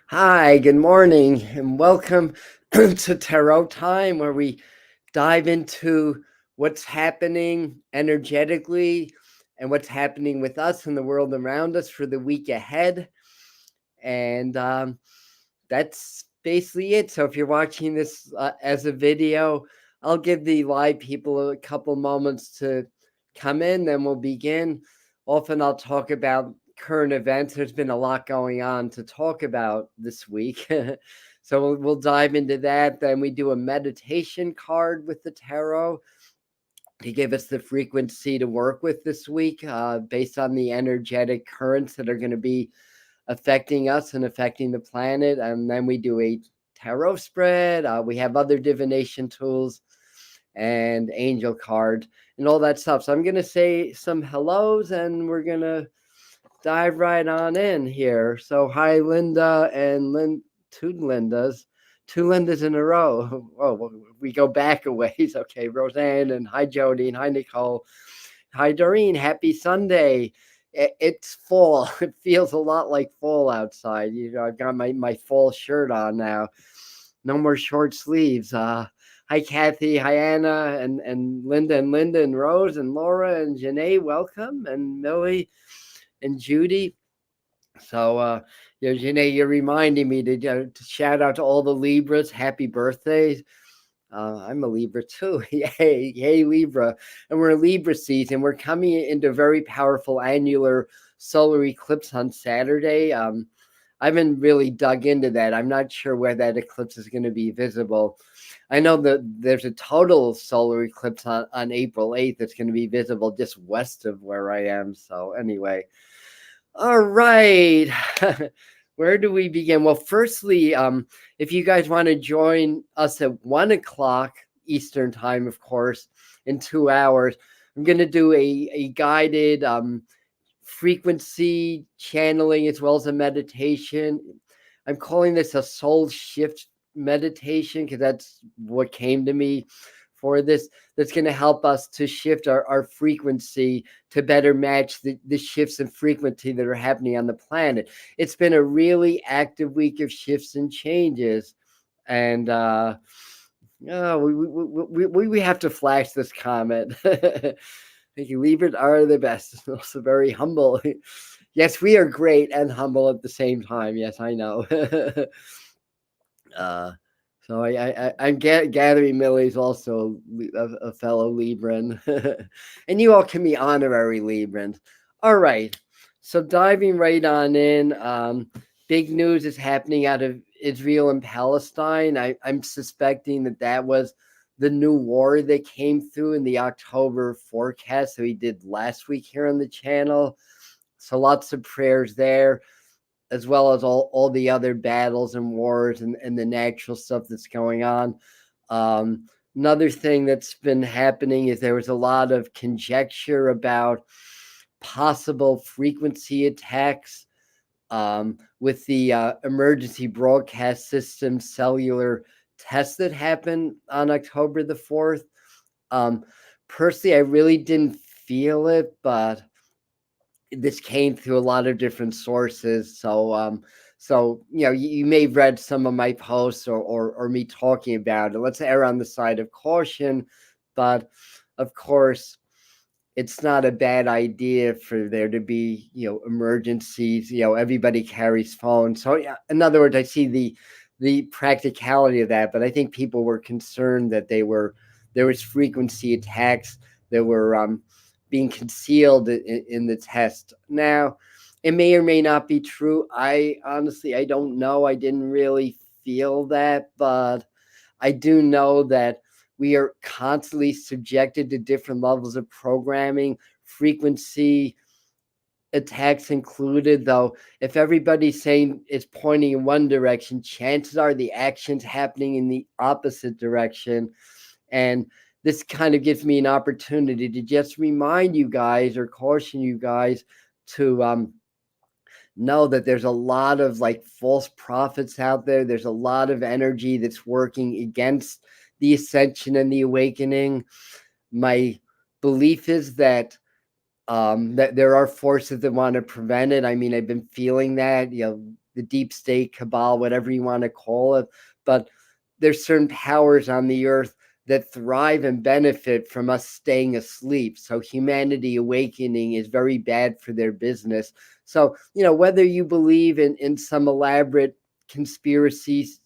Hi, good morning, and welcome to Tarot Time, where we dive into what's happening energetically and what's happening with us and the world around us for the week ahead. And that's basically it. So if you're watching this as a video, I'll give the live people a couple moments to come in, then we'll begin. Often I'll talk about current events. There's been a lot going on to talk about this week. So we'll dive into that. Then we do a meditation card with the tarot to give us the frequency to work with this week based on the energetic currents that are going to be affecting us and affecting the planet. And then we do a tarot spread. We have other divination tools and angel card and all that stuff. So I'm going to say some hellos and we're going to dive right on in here. So hi, Linda and two Lindas in a row. Oh, we go back a ways. Okay, Roseanne and hi, Jody and hi, Nicole. Hi, Doreen. Happy Sunday. It's fall. It feels a lot like fall outside. You know, I've got my fall shirt on now. No more short sleeves. Hi, Kathy. Hi, Anna and Linda and Rose and Laura and Janae. Welcome. And Millie and Judy. So, Janae, you're reminding me to shout out to all the Libras. Happy birthdays. I'm a Libra too. Yay, Libra. And we're in Libra season. We're coming into a very powerful annular solar eclipse on Saturday. I haven't really dug into that. I'm not sure where that eclipse is going to be visible. I know that there's a total solar eclipse on April 8th that's going to be visible just west of where I am. So anyway, all right. Where do we begin? Well, firstly, if you guys want to join us at 1 o'clock Eastern time, of course, in 2 hours, I'm going to do a guided frequency channeling as well as a meditation. I'm calling this a soul shift meditation because that's what came to me for this. That's going to help us to shift our frequency to better match the shifts in frequency that are happening on the planet. It's been a really active week of shifts and changes. And we have to flash this comment. Thank you. Libras are the best. Also very humble. Yes, we are great and humble at the same time. Yes, I know. uh, so I'm gathering Millie's also a fellow Libran. And you all can be honorary Librans. All right. So diving right on in, big news is happening out of Israel and Palestine. I'm suspecting that was the new war that came through in the October forecast that we did last week here on the channel. So lots of prayers there, as well as all the other battles and wars and the natural stuff that's going on. Another thing that's been happening is there was a lot of conjecture about possible frequency attacks with the emergency broadcast system cellular test that happened on October the 4th. Personally, I really didn't feel it, but this came through a lot of different sources. So you may have read some of my posts or me talking about it. Let's err on the side of caution, but of course, it's not a bad idea for there to be emergencies. Everybody carries phones. So yeah, in other words, I see the practicality of that, but I think people were concerned that there was frequency attacks that were being concealed in the test. Now, it may or may not be true. I don't know. I didn't really feel that, but I do know that we are constantly subjected to different levels of programming, frequency attacks included. Though, if everybody's saying it's pointing in one direction, chances are the action's happening in the opposite direction. And this kind of gives me an opportunity to just remind you guys or caution you guys to know that there's a lot of like false prophets out there. There's a lot of energy that's working against the ascension and the awakening. My belief is that there are forces that want to prevent it. I mean, I've been feeling that, the deep state, cabal, whatever you want to call it. But there's certain powers on the earth that thrive and benefit from us staying asleep. So humanity awakening is very bad for their business. So, whether you believe in some elaborate conspiracies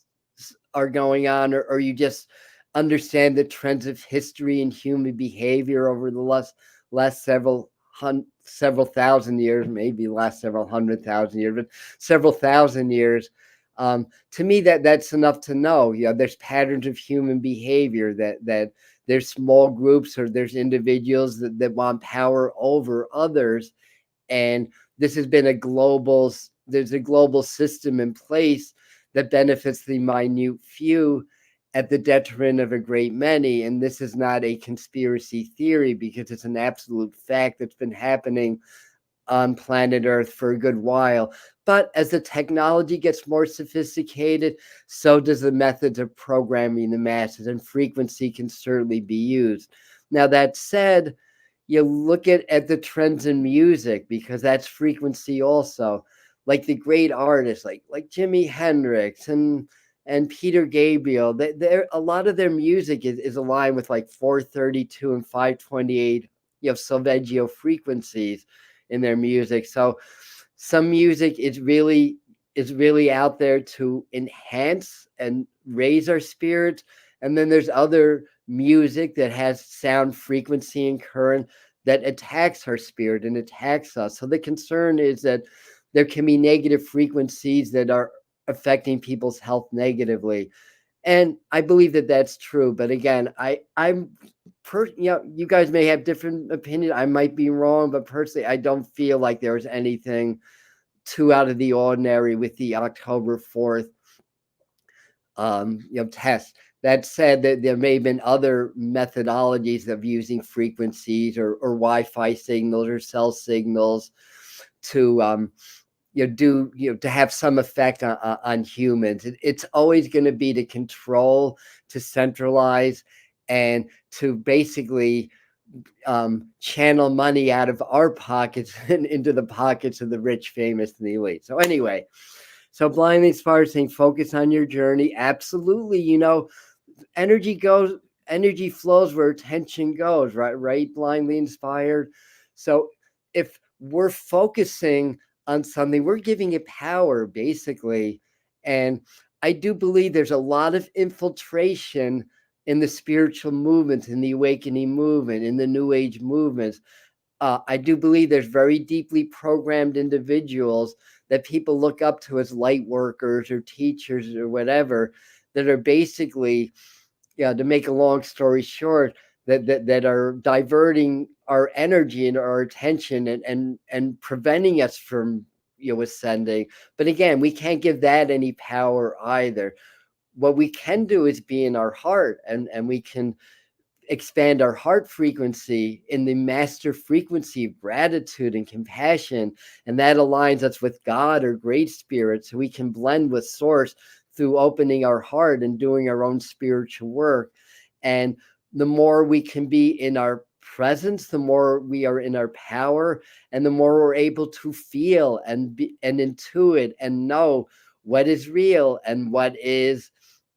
are going on, or you just understand the trends of history and human behavior over the last several thousand years, maybe last several 100,000 years, but several thousand years. To me, that's enough to know. There's patterns of human behavior that there's small groups or there's individuals that want power over others, and this has been there's a global system in place that benefits the minute few at the detriment of a great many. And this is not a conspiracy theory, because it's an absolute fact that's been happening on planet Earth for a good while. But as the technology gets more sophisticated, so does the methods of programming the masses, and frequency can certainly be used. Now, that said, you look at the trends in music, because that's frequency also. Like the great artists like Jimi Hendrix and Peter Gabriel, they're a lot of their music is aligned with like 432 and 528 solfeggio frequencies in their music. So some music is really out there to enhance and raise our spirits, and then there's other music that has sound, frequency, and current that attacks our spirit and attacks us. So the concern is that there can be negative frequencies that are affecting people's health negatively. And I believe that that's true. But again, you guys may have different opinions. I might be wrong, but personally, I don't feel like there was anything too out of the ordinary with the October 4th test. That said, that there may have been other methodologies of using frequencies or Wi-Fi signals or cell signals to to have some effect on humans. It's always going to be to control, to centralize, and to basically channel money out of our pockets and into the pockets of the rich, famous, and the elite. So anyway, so blindly as far as saying focus on your journey, absolutely. Energy flows where attention goes, right? Blindly inspired. So if we're focusing on something, we're giving it power, basically. And I do believe there's a lot of infiltration in the spiritual movements, in the awakening movement, in the new age movements. I do believe there's very deeply programmed individuals that people look up to as light workers or teachers or whatever, that are basically, to make a long story short, that are diverting our energy and our attention, and preventing us from ascending. But again, we can't give that any power either. What we can do is be in our heart, and we can expand our heart frequency in the master frequency of gratitude and compassion. And that aligns us with God or great spirit, so we can blend with source through opening our heart and doing our own spiritual work. And the more we can be in our presence, the more we are in our power, and the more we're able to feel and intuit and know what is real and what is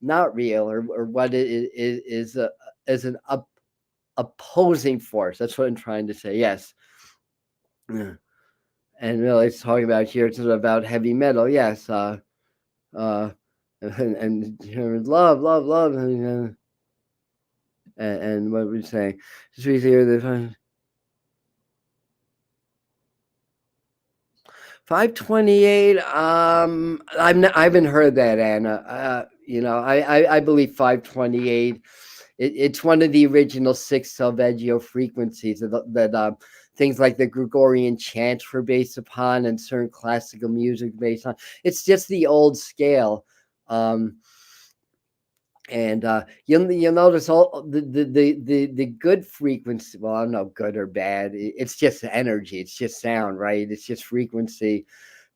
not real, or what is an opposing force. That's what I'm trying to say. Yes. Yeah. And really, it's talking about here, it's about heavy metal. Yes. Uh, and love, and what we're saying. Just read here the 528. I haven't heard that, Anna. I believe 528. It's one of the original 6 solfeggio frequencies that things like the Gregorian chants were based upon, and certain classical music based on. It's just the old scale. And you'll notice all the good frequency. Well, I don't know, good or bad. It's just energy. It's just sound, right? It's just frequency.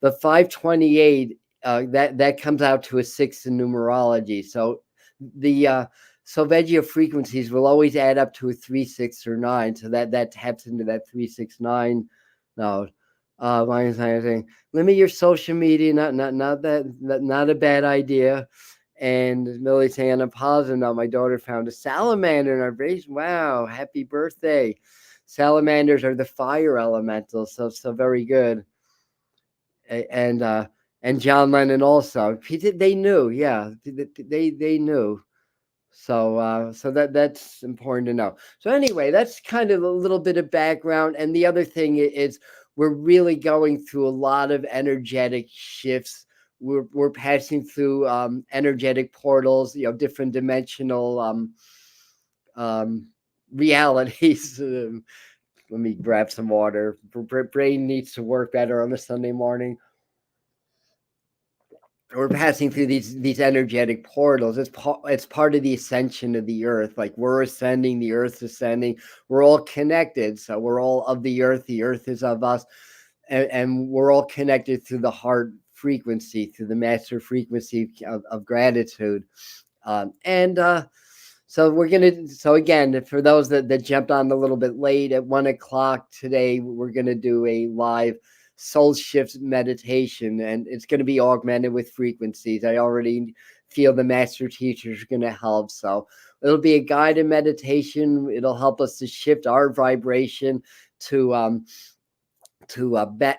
The 528, that comes out to a 6 in numerology. So the solfeggio frequencies will always add up to a 3, 6, or 9. So that taps into that 3, 6, 9. No, Lion sign saying, limit your social media. Not a bad idea. And Millie saying, on a positive note, my daughter found a salamander in our basement. Wow, happy birthday. Salamanders are the fire elementals, so very good. And John Lennon also. They knew, yeah, they knew. So that's important to know. So anyway, that's kind of a little bit of background. And the other thing is we're really going through a lot of energetic shifts. We're passing through energetic portals, different dimensional realities. Let me grab some water. Brain needs to work better on a Sunday morning. We're passing through these energetic portals. It's part of the ascension of the earth. Like we're ascending, the earth's ascending. We're all connected. So we're all of the earth is of us, and we're all connected through the heart frequency, through the master frequency of gratitude. So again, for those that jumped on a little bit late, at 1:00 today, we're gonna do a live soul shift meditation, and it's going to be augmented with frequencies. I already feel the master teacher is going to help. So it'll be a guided meditation. It'll help us to shift our vibration to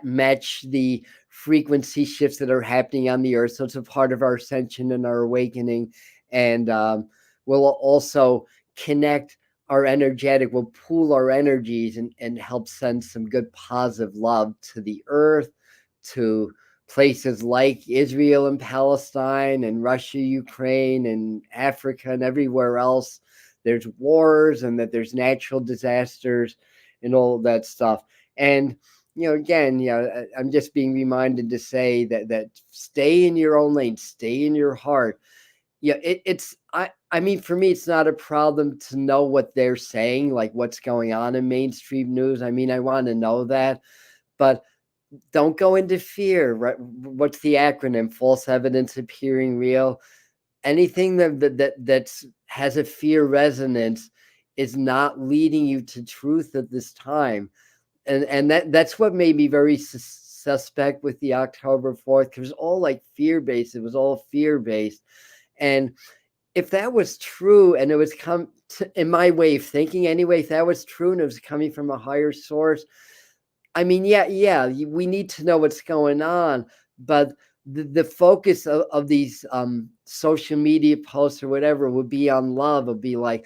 match the frequency shifts that are happening on the earth. So it's a part of our ascension and our awakening. And we'll also connect we'll pool our energies and help send some good positive love to the earth, to places like Israel and Palestine and Russia, Ukraine and Africa and everywhere else. There's wars and that there's natural disasters and all that stuff. And again, I'm just being reminded to say that stay in your own lane, stay in your heart. I mean, for me, it's not a problem to know what they're saying, like what's going on in mainstream news. I mean, I want to know that, but don't go into fear. Right? What's the acronym? False evidence appearing real. Anything that has a fear resonance is not leading you to truth at this time. And that's what made me very suspect with the October 4th, because it was all like fear-based. It was all fear-based. And if that was true, and it was in my way of thinking anyway, if that was true and it was coming from a higher source, I mean, we need to know what's going on, but the focus of these social media posts or whatever would be on love. Would be like,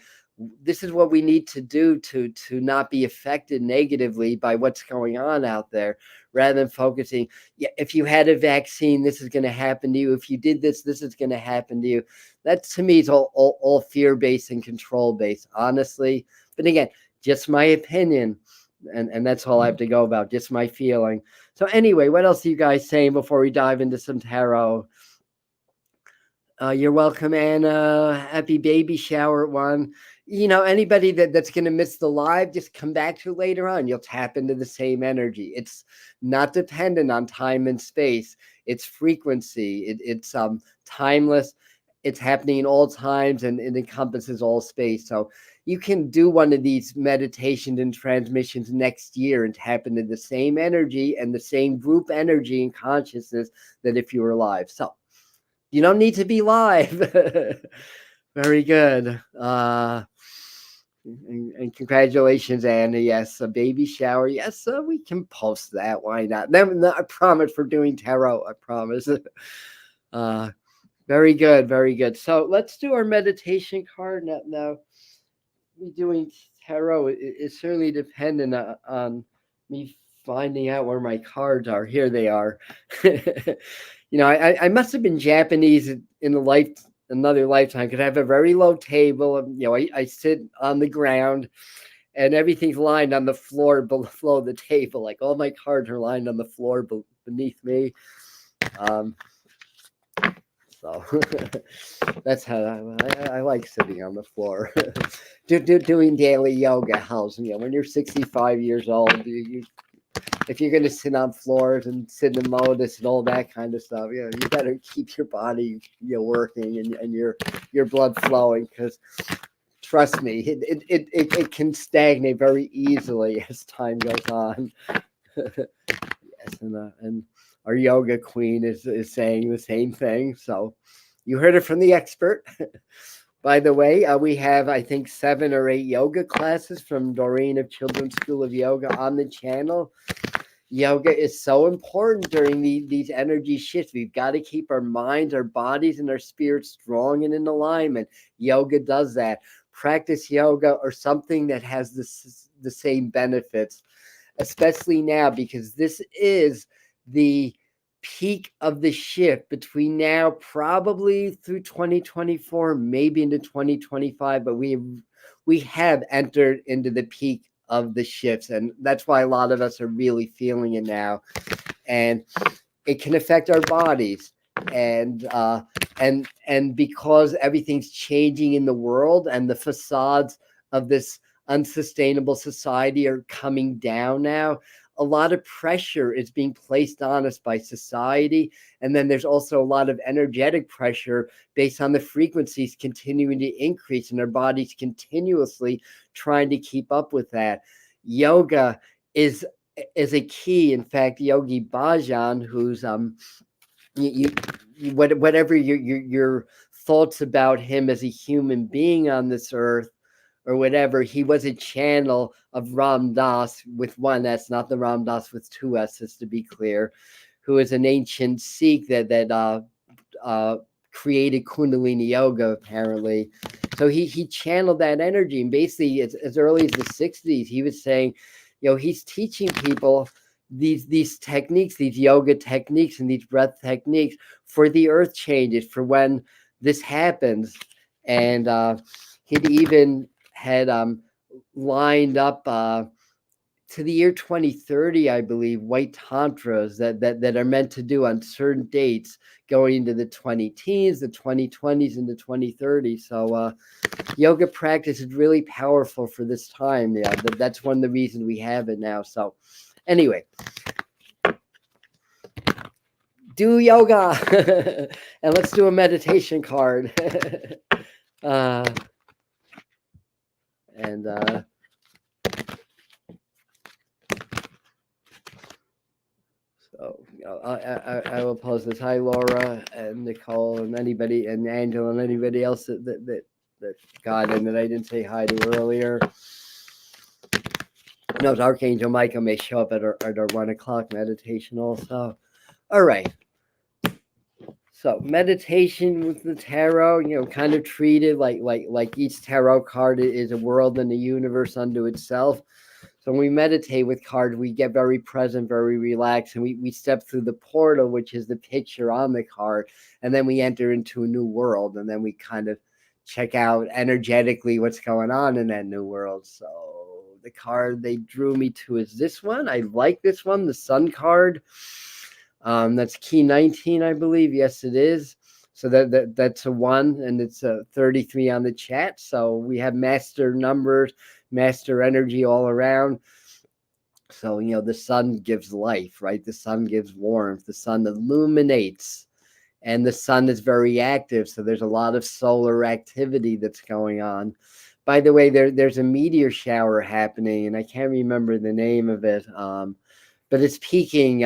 this is what we need to do to not be affected negatively by what's going on out there, rather than focusing, if you had a vaccine, this is going to happen to you. If you did this is going to happen to you. That to me is all fear-based and control-based, honestly. But again, just my opinion. And that's all I have to go about, just my feeling. So anyway, what else are you guys saying before we dive into some tarot? You're welcome, Anna. Happy baby shower one. Anybody that's going to miss the live, just come back to later on. You'll tap into the same energy. It's not dependent on time and space. It's frequency. It's timeless. It's happening in all times, and it encompasses all space. So you can do one of these meditations and transmissions next year and tap into the same energy and the same group energy and consciousness that if you were live. So you don't need to be live. Very good. And congratulations, Anna. Yes, a baby shower. Yes, we can post that. Why not? I promise for doing tarot. I promise. Very good. Very good. So let's do our meditation card now. Me doing tarot is certainly dependent on me finding out where my cards are. Here they are. I must have been Japanese in another lifetime, because I have a very low table. I sit on the ground, and everything's lined on the floor below the table. Like all my cards are lined on the floor beneath me. So that's how I like sitting on the floor. Doing daily yoga helps. When you're 65 years old, if you're going to sit on floors and sit in lotus and all that kind of stuff, you better keep your body working and your blood flowing, because trust me, it can stagnate very easily as time goes on. and our yoga queen is saying the same thing. So you heard it from the expert. By the way, we have, I think, 7 or 8 yoga classes from Doreen of Children's School of Yoga on the channel. Yoga is so important during these energy shifts. We've got to keep our minds, our bodies, and our spirits strong and in alignment. Yoga does that. Practice yoga or something that has the same benefits, especially now, because this is the peak of the shift between now probably through 2024, maybe into 2025, but we have entered into the peak of the shifts, and that's why a lot of us are really feeling it now, and it can affect our bodies, and because everything's changing in the world and the facades of this unsustainable society are coming down now, a lot of pressure is being placed on us by society. And then there's also a lot of energetic pressure based on the frequencies continuing to increase and our bodies continuously trying to keep up with that. Yoga is a key. In fact, Yogi Bhajan, who's whatever your thoughts about him as a human being on this earth or whatever, he was a channel of Ram Dass with one S, not the Ram Dass with 2 S's, to be clear, who is an ancient Sikh that created Kundalini Yoga, apparently. So he channeled that energy, and basically as early as the 60s, he was saying, he's teaching people these techniques, these yoga techniques and these breath techniques for the earth changes, for when this happens. And he'd even had lined up to the year 2030, I believe, white tantras that are meant to do on certain dates going into the 2010s, the 2020s, and the 2030s. So yoga practice is really powerful for this time. Yeah, that's one of the reasons we have it now. So anyway, do yoga and let's do a meditation card. And so I will post this. Hi, Laura and Nicole and anybody and Angela and anybody else that got in that I didn't say hi to earlier. No, Archangel Michael may show up at our 1 o'clock meditation also. All right. So meditation with the tarot, kind of treated like each tarot card is a world and a universe unto itself. So when we meditate with cards, we get very present, very relaxed, and we step through the portal, which is the picture on the card, and then we enter into a new world, and then we kind of check out energetically what's going on in that new world. So the card they drew me to is this one. I like this one, the Sun card. That's key 19, I believe. Yes, it is. So that's a 1, and it's a 33 on the chat. So we have master numbers, master energy all around. So, the sun gives life, right? The sun gives warmth. The sun illuminates, and the sun is very active. So there's a lot of solar activity that's going on. By the way, there's a meteor shower happening, and I can't remember the name of it. But it's peaking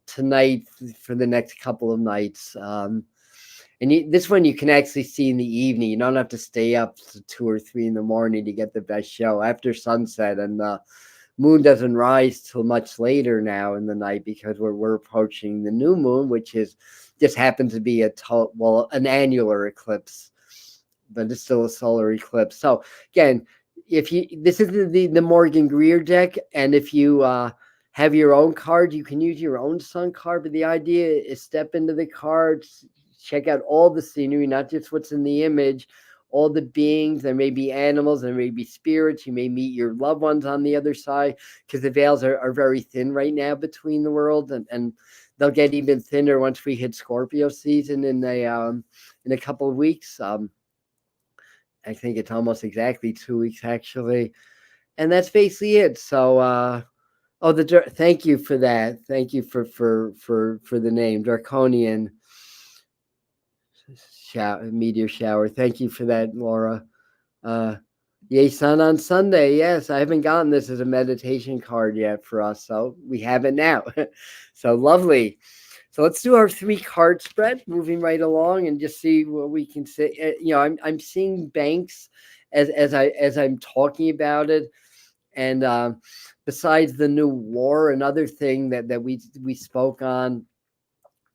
tonight for the next couple of nights. And this one you can actually see in the evening. You don't have to stay up to 2 or 3 in the morning to get the best show after sunset. And the moon doesn't rise till much later now in the night because we're approaching the new moon, which just happens to be an annular eclipse, but it's still a solar eclipse. So again, this is the Morgan Greer deck, and if you have your own card, you can use your own sun card, but the idea is step into the cards, check out all the scenery, not just what's in the image, all the beings. There may be animals, there may be spirits, you may meet your loved ones on the other side, because the veils are very thin right now between the worlds, and they'll get even thinner once we hit Scorpio season in a couple of weeks. I think it's almost exactly 2 weeks, actually. And that's basically it. So thank you for that. Thank you for the name, Draconian meteor shower. Thank you for that, Laura. Yay, sun on Sunday. Yes, I haven't gotten this as a meditation card yet for us, so we have it now. So lovely. So let's do our 3 card spread, moving right along, and just see what we can say. I'm seeing banks as I'm talking about it, and besides the new war, another thing that we spoke on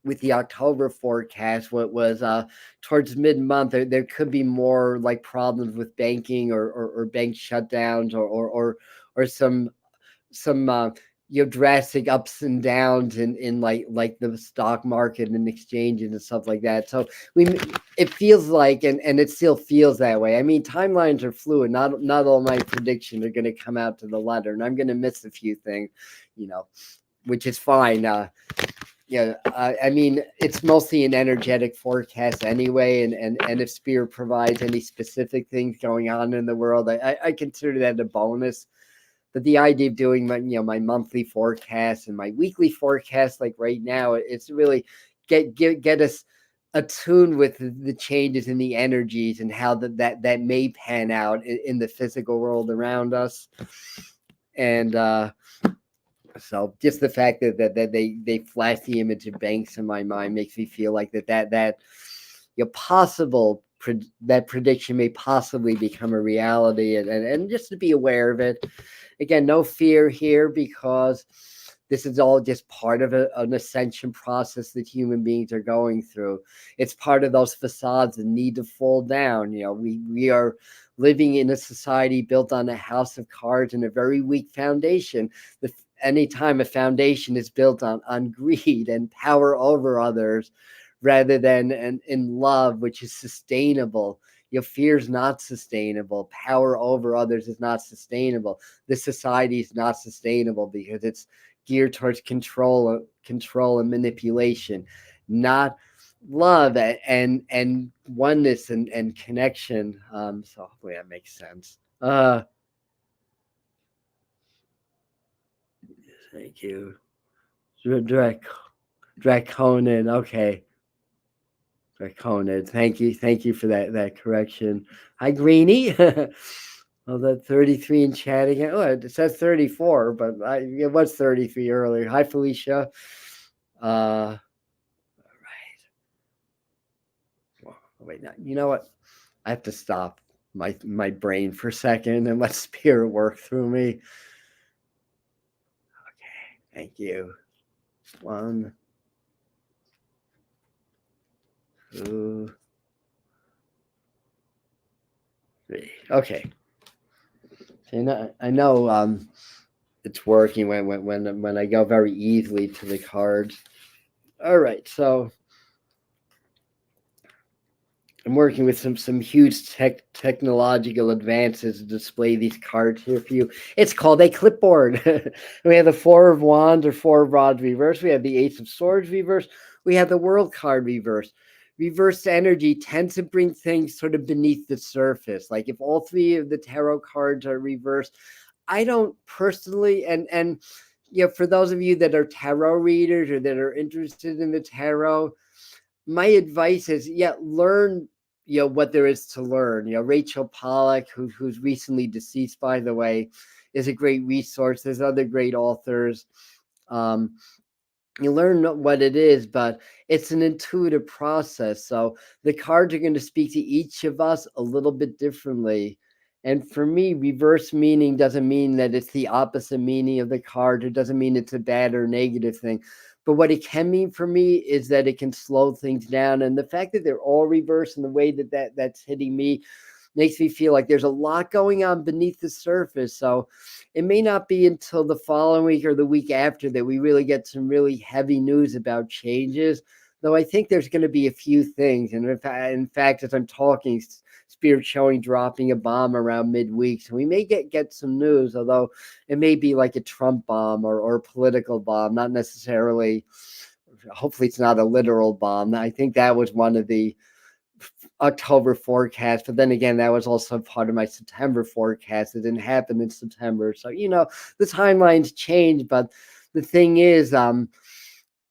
with the October forecast, what was towards mid-month, there could be more like problems with banking or bank shutdowns or some drastic ups and downs in like the stock market and exchanges and stuff like that. So we it feels like and it still feels that way. I mean, timelines are fluid. Not all my predictions are going to come out to the letter, and I'm going to miss a few things, you know, which is fine. I mean, it's mostly an energetic forecast anyway, and if Spirit provides any specific things going on in the world, I consider that a bonus. But the idea of doing my monthly forecast and my weekly forecast, like right now, it's really get us attuned with the changes in the energies and how that may pan out in the physical world around us, and so just the fact that they flash the image of banks in my mind makes me feel like that possible that prediction may possibly become a reality, and just to be aware of it. Again, no fear here, because this is all just part of an ascension process that human beings are going through. It's part of those facades that need to fall down. We are living in a society built on a house of cards and a very weak foundation. Anytime a foundation is built on greed and power over others rather than in love, which is sustainable, fear is not sustainable. Power over others is not sustainable. This society is not sustainable because it's geared towards control and manipulation, not love and oneness and connection. So hopefully that makes sense. Thank you. Draconin. Okay. Draconin. Thank you for that correction. Hi, Greenie. Oh, that 33 in chat again. Oh, it says 34, but it was 33 earlier. Hi, Felicia. All right. Well, wait, now, you know what? I have to stop my brain for a second and let spirit work through me. Okay, thank you. 1, 2, 3. Okay. I know it's working when I go very easily to the cards. All right, so I'm working with some huge technological advances to display these cards here for you. It's called a clipboard. We have the 4 of Wands or 4 of Rods reverse. We have the Ace of Swords reverse. We have the World card reverse. Reverse energy tends to bring things sort of beneath the surface. Like if all 3 of the tarot cards are reversed, I don't personally, and for those of you that are tarot readers or that are interested in the tarot, my advice is, learn, what there is to learn. Rachel Pollack, who's recently deceased, by the way, is a great resource. There's other great authors. Um, you learn what it is, but it's an intuitive process. So the cards are going to speak to each of us a little bit differently. And for me, reverse meaning doesn't mean that it's the opposite meaning of the card. It doesn't mean it's a bad or negative thing. But what it can mean for me is that it can slow things down. And the fact that they're all reversed and the way that's hitting me makes me feel like there's a lot going on beneath the surface. So it may not be until the following week or the week after that we really get some really heavy news about changes. Though I think there's going to be a few things. And in fact, as I'm talking, Spirit showing dropping a bomb around midweek. So we may get some news, although it may be like a Trump bomb or a political bomb, not necessarily. Hopefully it's not a literal bomb. I think that was one of the October forecast, but then again, that was also part of my September forecast. It didn't happen in September. So, the timelines change, but the thing is,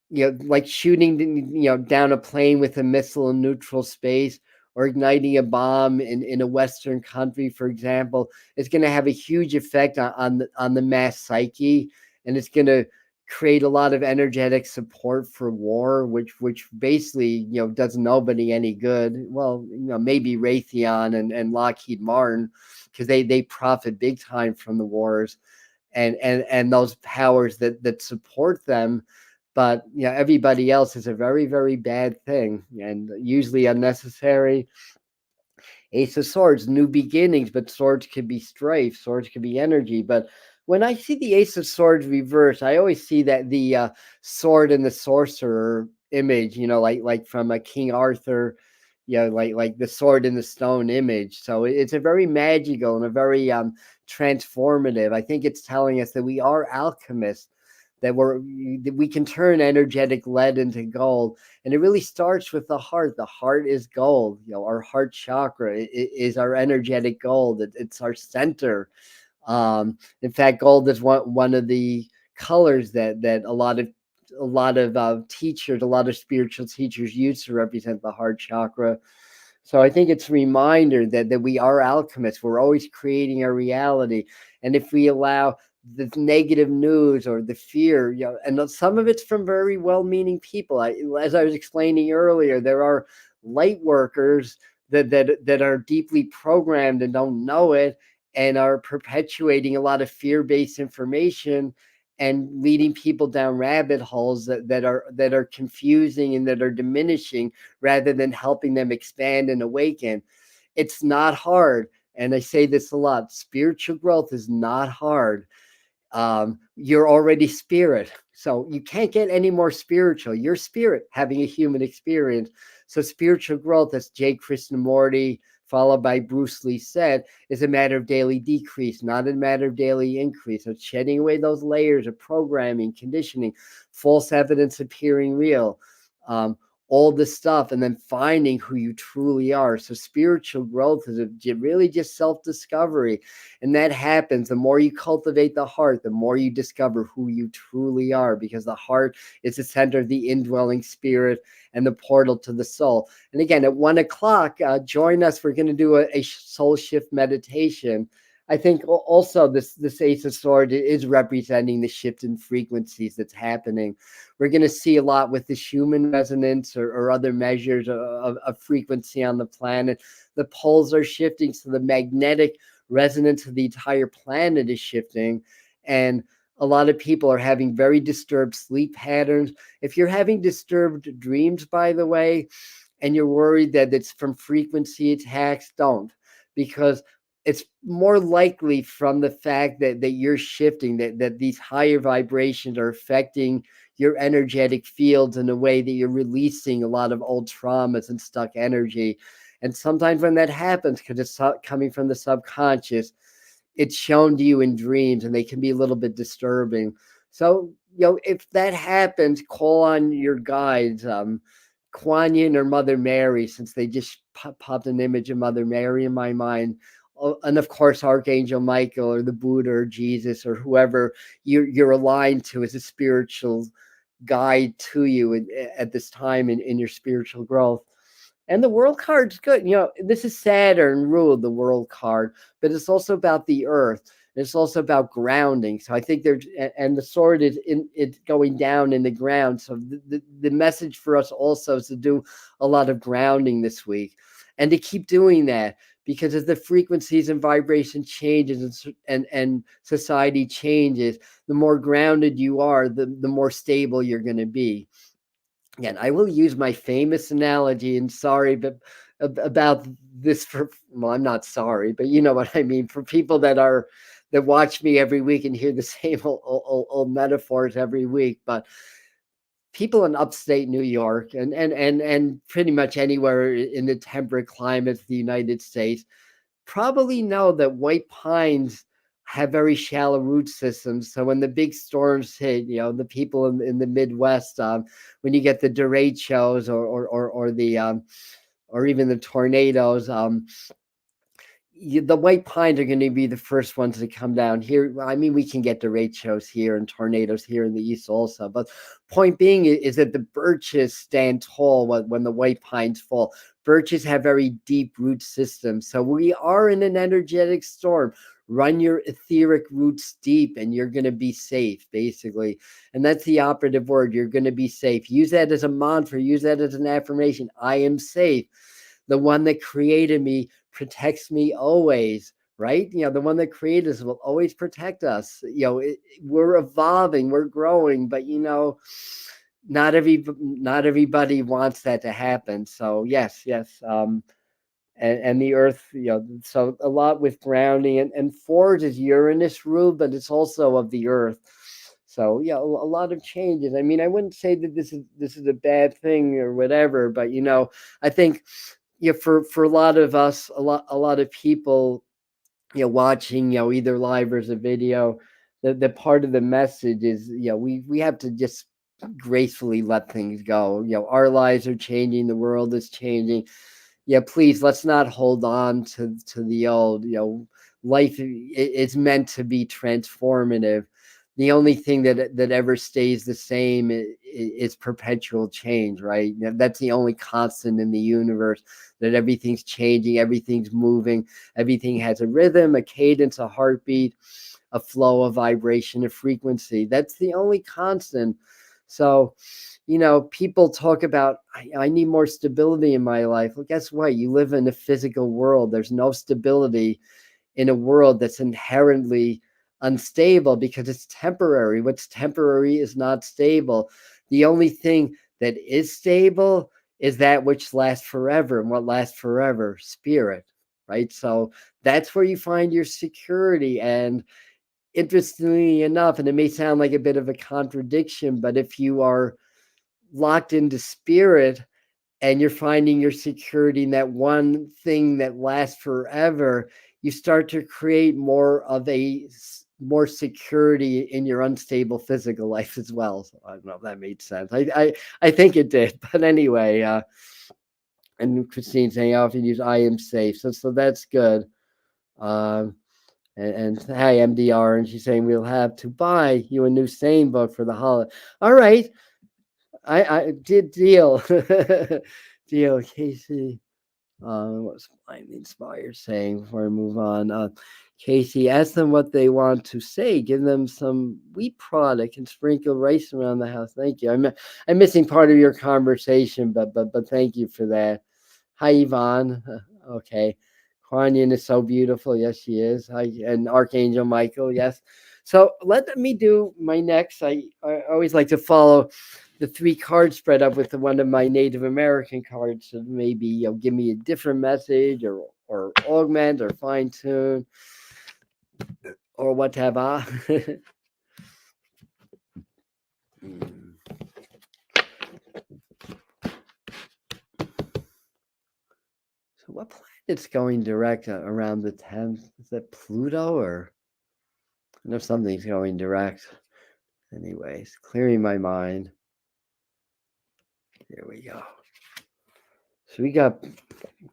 like shooting, down a plane with a missile in neutral space, or igniting a bomb in a Western country, for example, is going to have a huge effect on the mass psyche, and it's going to create a lot of energetic support for war, which basically does nobody any good. Well, maybe Raytheon and Lockheed Martin, because they profit big time from the wars, and those powers that support them. But everybody else is a very, very bad thing, and usually unnecessary. Ace of Swords, new beginnings, but swords can be strife, swords can be energy. But when I see the Ace of Swords reverse, I always see that the sword and the sorcerer image, like from a King Arthur, like the sword and the stone image. So it's a very magical and a very transformative. I think it's telling us that we are alchemists, that we can turn energetic lead into gold, and it really starts with the heart. The heart is gold. Our heart chakra is our energetic gold. It's our center. In fact, gold is one of the colors that a lot of teachers, a lot of spiritual teachers use to represent the heart chakra. So I think it's a reminder that we are alchemists. We're always creating our reality. And if we allow the negative news or the fear, and some of it's from very well-meaning people. As I was explaining earlier, there are light workers that are deeply programmed and don't know it, and are perpetuating a lot of fear-based information and leading people down rabbit holes that are confusing and that are diminishing, rather than helping them expand and awaken. It's not hard. And I say this a lot: spiritual growth is not hard. You're already spirit. So you can't get any more spiritual. You're spirit having a human experience. So spiritual growth, as J. Krishnamurti, followed by Bruce Lee, said, is a matter of daily decrease, not a matter of daily increase. So shedding away those layers of programming, conditioning, false evidence appearing real, all this stuff, and then finding who you truly are. So spiritual growth is really just self-discovery. And that happens the more you cultivate the heart, the more you discover who you truly are, because the heart is the center of the indwelling spirit and the portal to the soul. And again, at 1 o'clock, join us. We're going to do a soul shift meditation. I think also this Ace of Swords is representing the shift in frequencies that's happening. We're going to see a lot with the Schumann resonance or other measures of frequency on the planet. The poles are shifting, so the magnetic resonance of the entire planet is shifting. And a lot of people are having very disturbed sleep patterns. If you're having disturbed dreams, by the way, and you're worried that it's from frequency attacks, don't, because it's more likely from the fact that you're shifting, that these higher vibrations are affecting your energetic fields in a way that you're releasing a lot of old traumas and stuck energy. And sometimes when that happens, because it's coming from the subconscious, it's shown to you in dreams, and they can be a little bit disturbing. So, if that happens, call on your guides, Kuan Yin or Mother Mary, since they just popped an image of Mother Mary in my mind. And of course, Archangel Michael or the Buddha or Jesus or whoever you're aligned to as a spiritual guide to you at this time in your spiritual growth. And the world card's good. This is Saturn ruled, the world card, but it's also about the earth. It's also about grounding. So I think and the sword it's going down in the ground. So the message for us also is to do a lot of grounding this week, and to keep doing that, because as the frequencies and vibration changes and society changes, the more grounded you are, the more stable you're going to be. Again, I will use my famous analogy, and sorry, but about this well, I'm not sorry, but you know what I mean, for people that watch me every week and hear the same old metaphors every week. But people in upstate New York and pretty much anywhere in the temperate climate of the United States probably know that white pines have very shallow root systems. So when the big storms hit, the people in the Midwest, when you get the derechos or the or even the tornadoes, the white pines are going to be the first ones to come down here. I mean, we can get derechos here and tornadoes here in the east also. But point being is that the birches stand tall when the white pines fall. Birches have very deep root systems. So we are in an energetic storm. Run your etheric roots deep and you're going to be safe, basically. And that's the operative word. You're going to be safe. Use that as a mantra. Use that as an affirmation. I am safe. The one that created me protects me always, right? The one that created us will always protect us. We're evolving, we're growing, but not everybody wants that to happen. So yes, and the earth, so a lot with grounding, and forge is Uranus ruled, but it's also of the earth. So yeah, a lot of changes. I mean, I wouldn't say that this is a bad thing or whatever, but I think for a lot of us, a lot of people, watching, either live or as a video, the part of the message is, we have to just gracefully let things go. Our lives are changing, the world is changing. Please, let's not hold on to the old. Life is meant to be transformative. The only thing that ever stays the same is perpetual change, right? That's the only constant in the universe, that everything's changing, everything's moving, everything has a rhythm, a cadence, a heartbeat, a flow, a vibration, a frequency. That's the only constant. So, people talk about, I need more stability in my life. Well, guess what? You live in a physical world. There's no stability in a world that's inherently unstable because it's temporary. What's temporary is not stable. The only thing that is stable is that which lasts forever. And what lasts forever? Spirit, right? So that's where you find your security. And interestingly enough, and it may sound like a bit of a contradiction, but if you are locked into spirit and you're finding your security in that one thing that lasts forever, you start to create more security in your unstable physical life as well. So I don't know if that made sense. I think it did, but anyway. And Christine saying, "I often use I am safe," so that's good. Um, and hi, MDR, and she's saying we'll have to buy you a new sane book for the holiday. All right, I did deal. Deal, Casey. What's Mind Inspired saying before I move on? Casey, ask them what they want to say. Give them some wheat product and sprinkle rice around the house. Thank you. I'm missing part of your conversation, but thank you for that. Hi, Yvonne. Okay. Kuan Yin is so beautiful. Yes, she is. Hi, and Archangel Michael. Yes. So let me do my next. I always like to follow the three cards spread up with one of my Native American cards, so maybe give me a different message, or augment or fine tune or whatever. So what planet's going direct around the 10th? Is that Pluto, or I know something's going direct. Anyways, clearing my mind. Here we go. So we got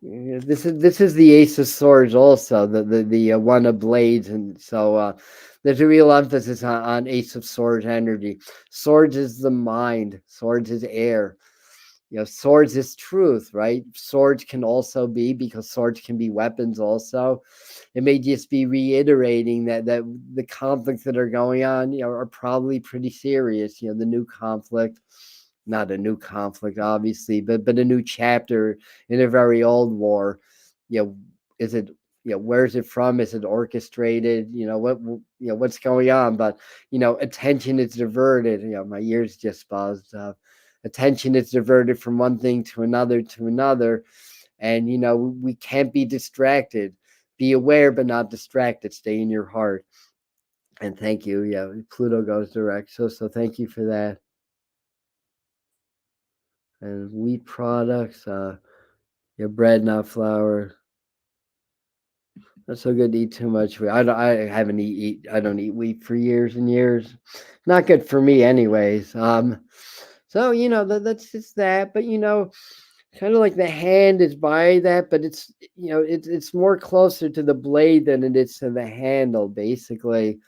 this is the Ace of Swords, also the one of Blades, and so there's a real emphasis on Ace of Swords energy. Swords is the mind. Swords is air. Swords is truth, right? Swords can also be, because swords can be weapons also. It may just be reiterating that the conflicts that are going on, are probably pretty serious. The new conflict, not a new conflict, obviously, but a new chapter in a very old war. Is it, where's it from? Is it orchestrated? What's going on? But attention is diverted. My ears just buzzed up. Attention is diverted from one thing to another, and we can't be distracted. Be aware but not distracted. Stay in your heart. And thank you. Yeah, Pluto goes direct. So thank you for that. And wheat products, bread, not flour. Not so good to eat too much wheat. I haven't I don't eat wheat for years and years. Not good for me anyways. So that's just that. But kind of like the hand is by that, but it's, it's more closer to the blade than it is to the handle, basically.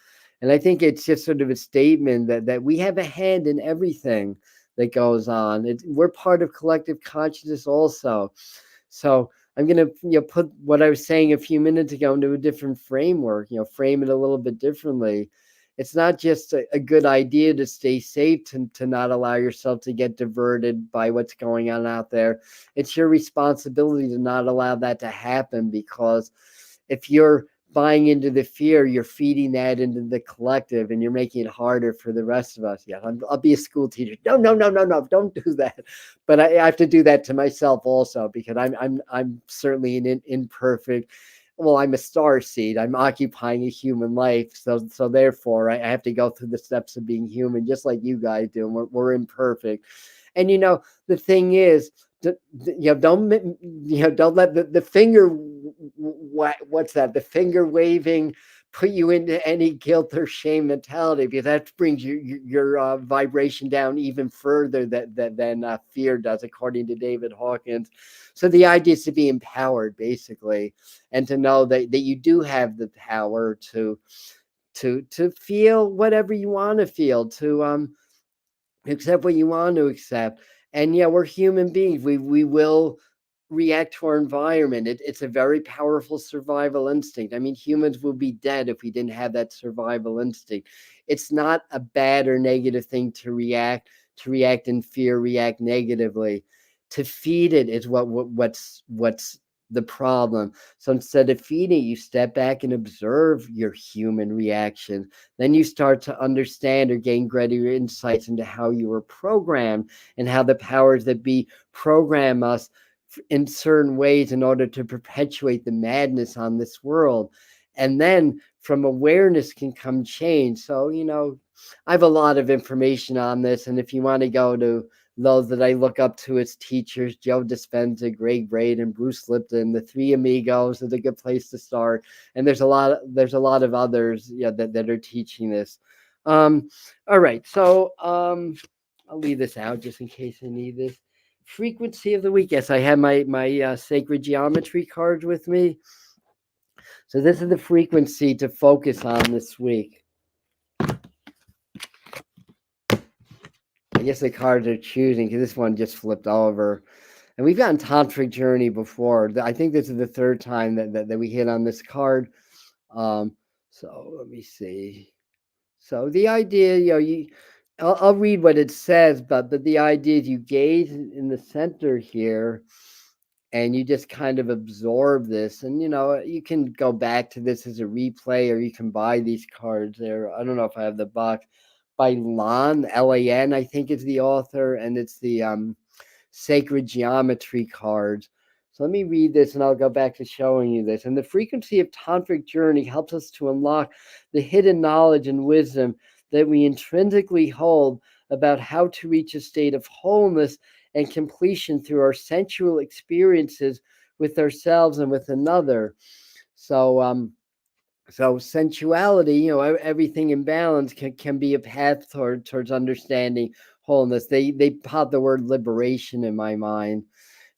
And I think it's just sort of a statement that we have a hand in everything that goes on. We're part of collective consciousness also. So I'm gonna, put what I was saying a few minutes ago into a different framework. Frame it a little bit differently. It's not just a good idea to stay safe, to not allow yourself to get diverted by what's going on out there. It's your responsibility to not allow that to happen, because if you're buying into the fear, you're feeding that into the collective, and you're making it harder for the rest of us. Yeah, I'll be a school teacher. No, no, no, no, no, don't do that. But I have to do that to myself also, because I'm certainly an imperfect. Well, I'm a star seed. I'm occupying a human life, so therefore I have to go through the steps of being human, just like you guys do. And we're imperfect, and the thing is, don't let the finger, what's that, the finger waving put you into any guilt or shame mentality, because that brings your vibration down even further than fear does, according to David Hawkins. So the idea is to be empowered, basically, and to know that you do have the power to feel whatever you want to feel, to accept what you want to accept. And yeah, we're human beings. We will react to our environment. It's a very powerful survival instinct. I mean, humans would be dead if we didn't have that survival instinct. It's not a bad or negative thing to react in fear, react negatively. To feed it is what's the problem. So instead of feeding, you step back and observe your human reaction. Then you start to understand or gain greater insights into how you were programmed, and how the powers that be program us in certain ways in order to perpetuate the madness on this world. And then from awareness can come change. So, I have a lot of information on this. And if you want to go to those that I look up to as teachers, Joe Dispenza, Greg Braden, Bruce Lipton, the Three Amigos is a good place to start. And there's a lot of others, that are teaching this. All right. So I'll leave this out just in case I need this. Frequency of the week. Yes, I have my sacred geometry cards with me. So this is the frequency to focus on this week. I guess the cards are choosing, because this one just flipped over. And we've gotten tantric journey before. I think this is the third time that we hit on this card. So let me see. So the idea, I'll read what it says, but the idea is you gaze in the center here, and you just kind of absorb this. And you can go back to this as a replay, or you can buy these cards there. I don't know if I have the box. By Lan, I think is the author, and it's the sacred geometry cards. So let me read this, and I'll go back to showing you this. And the frequency of tantric journey helps us to unlock the hidden knowledge and wisdom that we intrinsically hold about how to reach a state of wholeness and completion through our sensual experiences with ourselves and with another. So sensuality, everything in balance can be a path towards understanding wholeness. They pop the word liberation in my mind.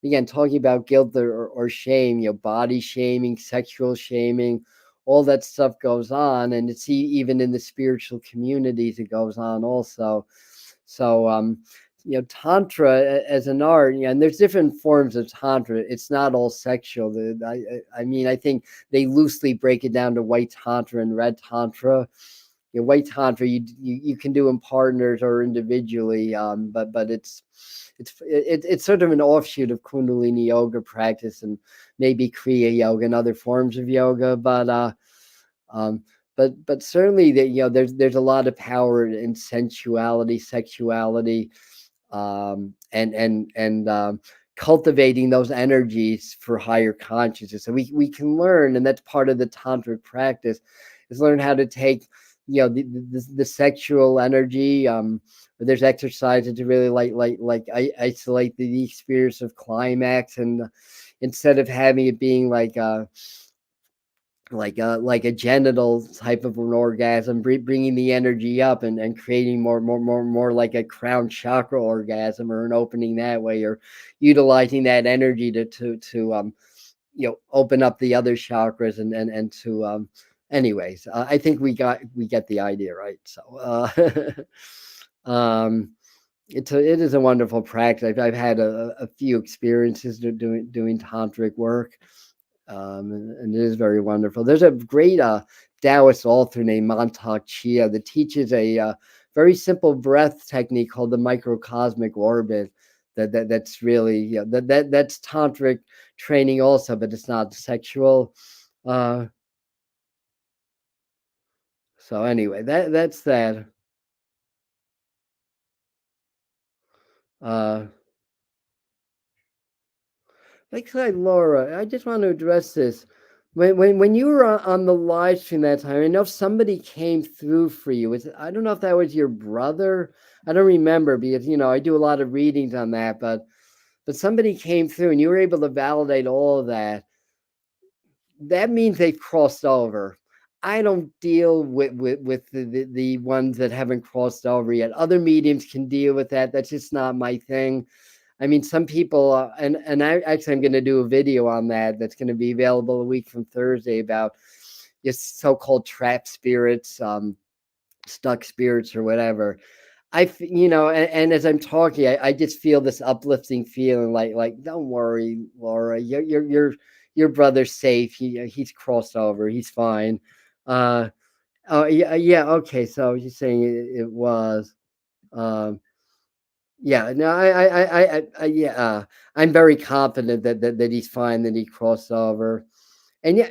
Again, talking about guilt or shame, body shaming, sexual shaming, all that stuff goes on, and it's even in the spiritual communities it goes on also. So tantra as an art, and there's different forms of tantra. It's not all sexual. I mean, I think they loosely break it down to white tantra and red tantra. White tantra you can do in partners or individually, but it's sort of an offshoot of Kundalini yoga practice, and maybe Kriya yoga and other forms of yoga. But certainly that, there's a lot of power in sensuality, sexuality, and cultivating those energies for higher consciousness. So we can learn, and that's part of the tantric practice, is learn how to take the sexual energy. There's exercises to really isolate the experience of climax, and instead of having it being like like a genital type of an orgasm, bringing the energy up and creating more like a crown chakra orgasm, or an opening that way, or utilizing that energy to open up the other chakras and to anyways, I think we get the idea, right? So um it is a wonderful practice. I've had a few experiences doing tantric work, and it is very wonderful. There's a great Taoist author named Montauk Chia that teaches a very simple breath technique called the microcosmic orbit. That's really, that's tantric training also, but it's not sexual. Uh, so anyway, that's that. Uh, Like I said, Laura, I just want to address this. When you were on the live stream that time, I know somebody came through for you. I don't know if that was your brother. I don't remember, because I do a lot of readings on that, but somebody came through and you were able to validate all of that. That means they've crossed over. I don't deal with the ones that haven't crossed over yet. Other mediums can deal with that. That's just not my thing. I mean, some people, and I'm going to do a video on that. That's going to be available a week from Thursday, about just so-called trap spirits, stuck spirits, or whatever. And as I'm talking, I just feel this uplifting feeling, like don't worry, Laura, your brother's safe. He's crossed over. He's fine. Uh, oh yeah, yeah. Okay, so you're saying it was. Um, yeah, no, yeah, I'm very confident that he's fine, that he crossed over. And yeah,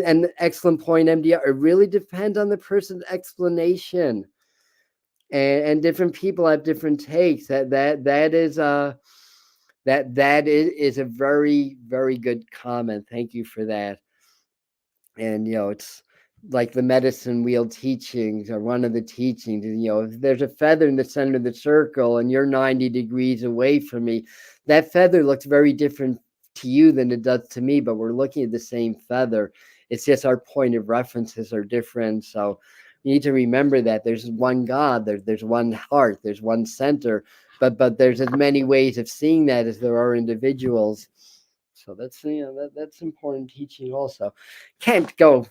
and excellent point, MDR. It really depends on the person's explanation, and different people have different takes. That is that is a very good comment. Thank you for that. And it's like the medicine wheel teachings, or one of the teachings, and if there's a feather in the center of the circle and you're 90 degrees away from me, that feather looks very different to you than it does to me, but we're looking at the same feather. It's just our point of references are different. So you need to remember that there's one God, there's one heart, there's one center, but there's as many ways of seeing that as there are individuals. So that's important teaching also. Can't go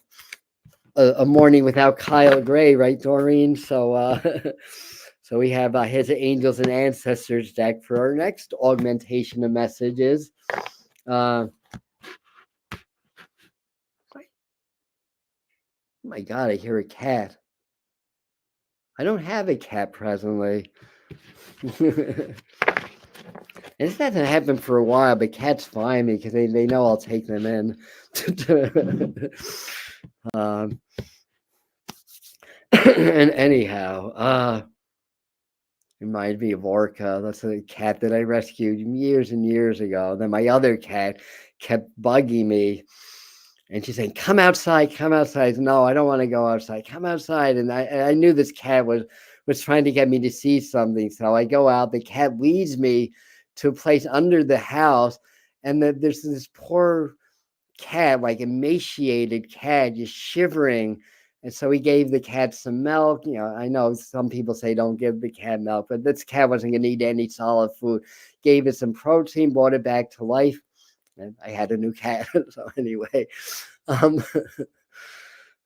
a morning without Kyle Gray, right, Doreen? So so we have his Angels and Ancestors deck for our next augmentation of messages. Uh, oh my God, I hear a cat. I don't have a cat presently. This hasn't happened for a while, but cats find me because they know I'll take them in. um, and anyhow, reminds me of Orca. That's a cat that I rescued years and years ago. Then my other cat kept bugging me, and she's saying, "Come outside, come outside." No, I don't want to go outside. Come outside. And I knew this cat was trying to get me to see something. So I go out. The cat leads me to a place under the house, and there's this poor cat, like emaciated cat, just shivering. And so we gave the cat some milk. I know some people say don't give the cat milk, but this cat wasn't going to eat any solid food. Gave it some protein, brought it back to life, and I had a new cat. So anyway, um,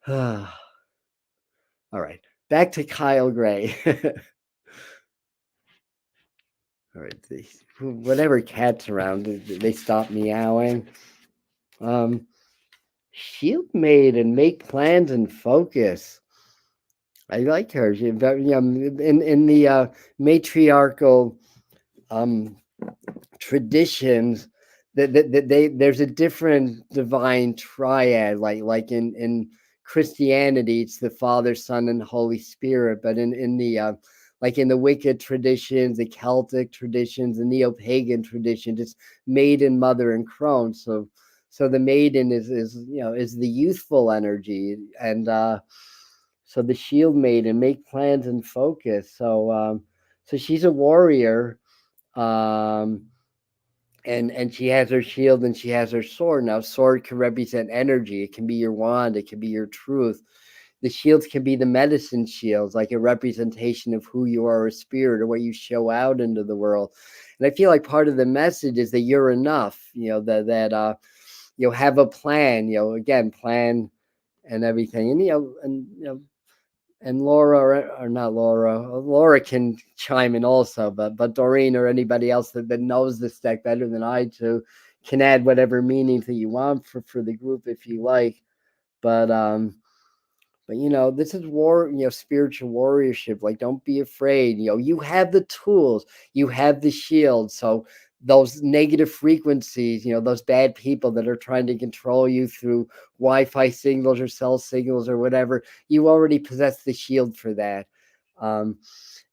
all right, back to Kyle Gray. All right, whatever cat's around, they stop meowing. Shield made and make plans and focus. I like her. She very in the matriarchal um, traditions, that they there's a different divine triad. Like in Christianity, it's the Father, Son, and Holy Spirit. But in the like in the Wicca traditions, the Celtic traditions, the neo-pagan traditions, it's maiden, mother, and crone. So the maiden is the youthful energy, and so the shield maiden, make plans and focus. So she's a warrior. Um, and she has her shield and she has her sword. Now, sword can represent energy. It can be your wand. It can be your truth. The shields can be the medicine shields, like a representation of who you are, a spirit, or what you show out into the world. And I feel like part of the message is that you're enough. You'll have a plan. Again, plan and everything. And Laura, or not Laura, Laura can chime in also, but Doreen or anybody else that knows this deck better than I do can add whatever meanings that you want for the group if you like. But this is war, spiritual warriorship. Like, don't be afraid. You have the tools, you have the shield. So those negative frequencies, those bad people that are trying to control you through Wi-Fi signals or cell signals or whatever, you already possess the shield for that. Um,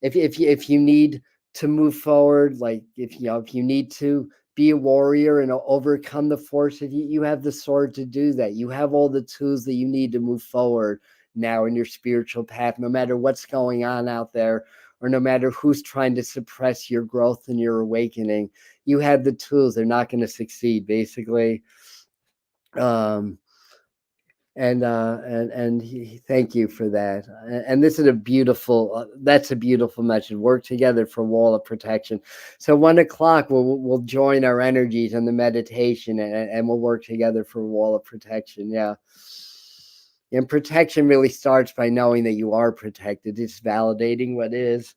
if you need to move forward, like if you need to be a warrior and overcome the forces, you have the sword to do that. You have all the tools that you need to move forward now in your spiritual path, no matter what's going on out there, or no matter who's trying to suppress your growth and your awakening. You have the tools. They're not going to succeed, basically. um thank you for that. And this is a beautiful, that's a beautiful message. Work together for wall of protection. So 1 o'clock we'll join our energies in the meditation, and we'll work together for wall of protection. Yeah. And protection really starts by knowing that you are protected. It's validating what is.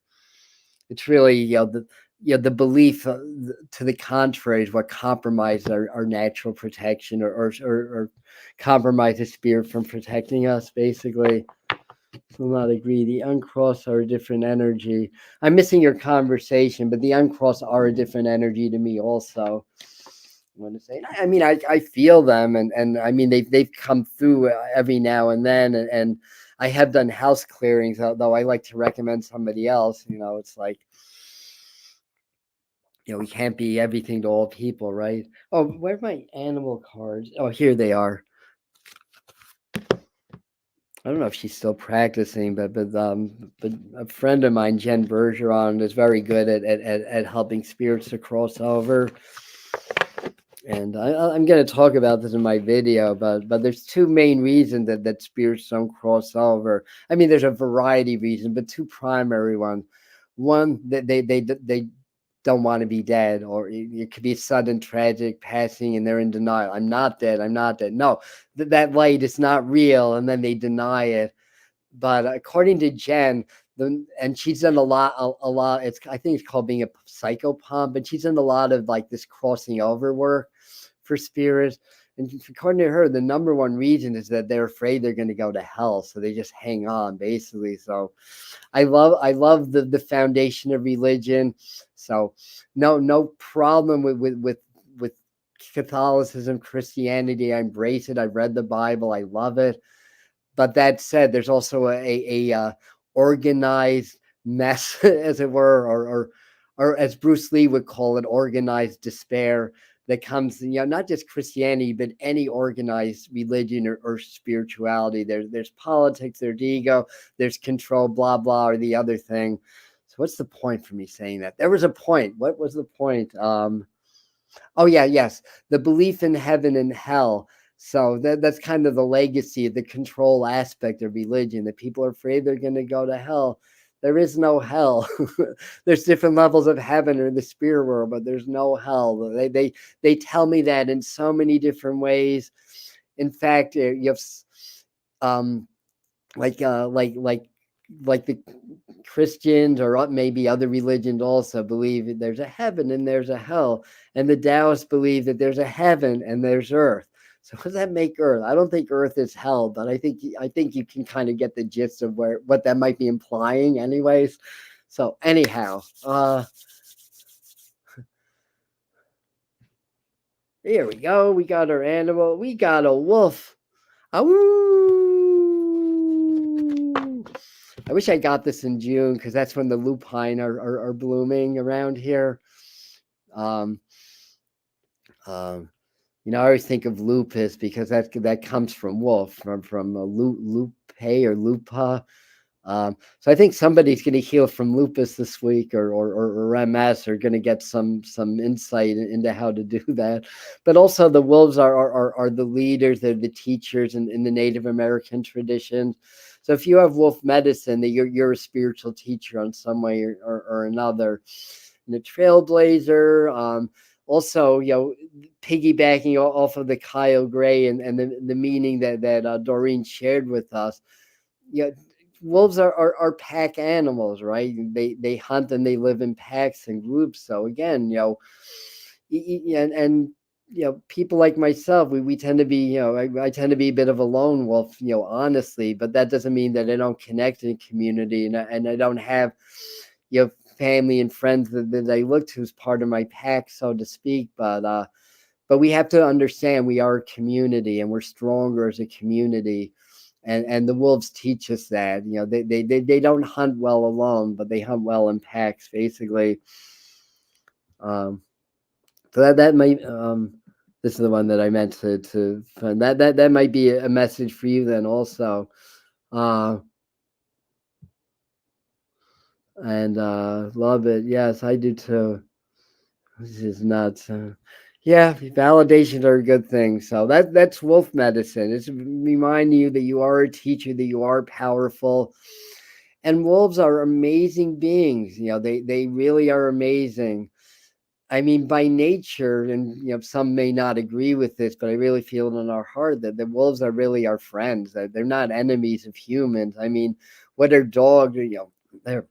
It's really the belief to the contrary is what compromises our natural protection, or compromise the spirit from protecting us, basically. Will not agree. The uncross are a different energy. I'm missing your conversation, but the uncross are a different energy to me also. I want to say, I mean, I feel them, and I mean they've come through every now and then, and I have done house clearings, although I like to recommend somebody else. It's like, we can't be everything to all people, right? Oh, where's my animal cards? Oh, here they are. I don't know if she's still practicing, but a friend of mine, Jen Bergeron, is very good at helping spirits to cross over. And I'm going to talk about this in my video, but there's two main reasons that spirits don't cross over. I mean, there's a variety of reasons, but two primary ones. One, that they don't want to be dead, or it could be a sudden tragic passing and they're in denial. I'm not dead. I'm not dead. No, that light is not real, and then they deny it. But according to Jen, and she's done a lot. I think it's called being a psychopomp, but she's done a lot of like this crossing over work for spirits. And according to her, the number one reason is that they're afraid they're going to go to hell, so they just hang on, basically. So I love the foundation of religion. So no problem with Catholicism, Christianity. I embrace it. I've read the Bible. I love it. But that said, there's also a organized mess, as it were, or as Bruce Lee would call it, organized despair that comes, not just Christianity, but any organized religion or spirituality. There's politics, there's ego, there's control, blah, blah, or the other thing. So what's the point for me saying that? There was a point. What was the point? Oh, yeah, yes. The belief in heaven and hell. So that's kind of the legacy, the control aspect of religion, that people are afraid they're going to go to hell. There is no hell. There's different levels of heaven or the spirit world, but there's no hell. They tell me that in so many different ways. In fact, you have like the Christians or maybe other religions also believe that there's a heaven and there's a hell, and the Taoists believe that there's a heaven and there's earth. So what does that make Earth? I don't think Earth is hell, but I think you can kind of get the gist of what that might be implying, anyways. So anyhow, here we go. We got our animal. We got a wolf. Awoo! I wish I got this in June, because that's when the lupine are blooming around here. I always think of lupus because that comes from wolf, from lupe or lupa. So I think somebody's going to heal from lupus this week, or MS, or going to get some insight into how to do that. But also the wolves are the leaders, they're the teachers in the Native American tradition. So if you have wolf medicine, that you're a spiritual teacher on some way or another, and a trailblazer. Also, piggybacking off of the Kyle Gray and the meaning that Doreen shared with us. Yeah, wolves are pack animals, right? They hunt and they live in packs and groups. So again, and people like myself, we tend to be, I tend to be a bit of a lone wolf, honestly, but that doesn't mean that I don't connect in community, and I don't have, family and friends that I look to as part of my pack, so to speak. But we have to understand we are a community and we're stronger as a community. And the wolves teach us that, they don't hunt well alone, but they hunt well in packs, basically. So that might, this is the one that I meant to find. That might be a message for you then also. And love it. Yes, I do too. This is nuts. Yeah, validations are a good thing. So that's wolf medicine. It's reminding you that you are a teacher, that you are powerful. And wolves are amazing beings. They really are amazing. I mean, by nature, and some may not agree with this, but I really feel it in our heart that the wolves are really our friends. That they're not enemies of humans. I mean, what are dogs? They're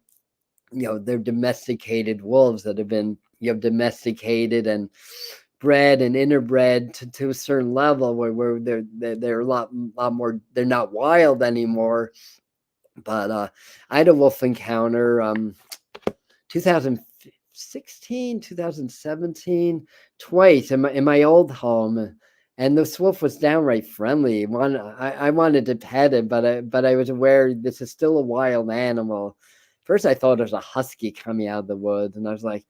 they're domesticated wolves that have been domesticated and bred and interbred to a certain level where they're a lot more. They're not wild anymore. But I had a wolf encounter 2016, 2017, twice in my old home. And this wolf was downright friendly. I wanted to pet it, but I was aware this is still a wild animal. First, I thought it was a husky coming out of the woods, and I was like,